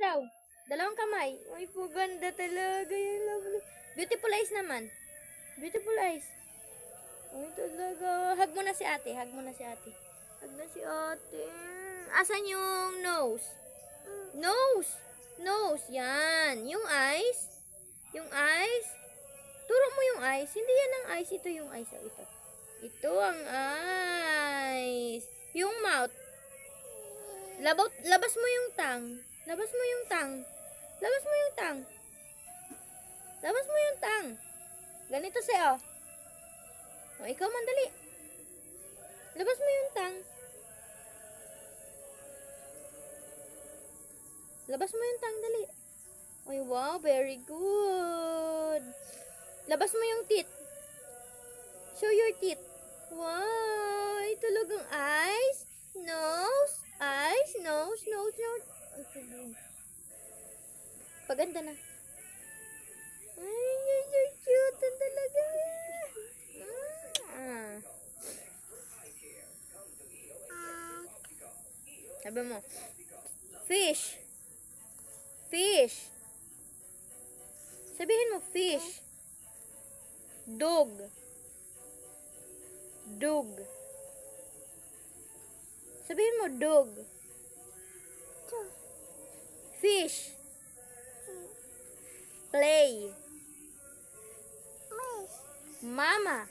daw. Dalawang kamay. Ay, po ganda talaga. Yung lovely. Beautiful eyes naman. Beautiful eyes. Ay, talaga. Hug mo na si ate. Hug mo na si ate. Hug na si ate. Asan yung nose? Nose. Nose. Yan. Yung eyes. Yung eyes. Turo mo yung eyes. Hindi yan ang eyes. Ito yung eyes. Oh, ito. Ito ang eyes. Yung mouth. Labas mo yung tongue. Labas mo yung tongue. Labas mo yung tongue. Labas mo yung tongue. Ganito sa'yo. O, ikaw mandali. Labas mo yung tongue. Labas mo yung tongue, dali. Ay, wow, very good. Labas mo yung teeth. Show your teeth. Wow, ay, talagang eyes, nose, eyes, nose, nose, nose. Paganda na. Ay, cute talaga. Sabi mo, fish. Fish. Sabihin mo, fish. Dog. Dog. Sabihin mo, dog. Fish. Play. Mama.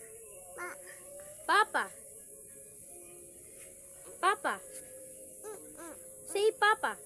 Papa. Papa. Say Papa.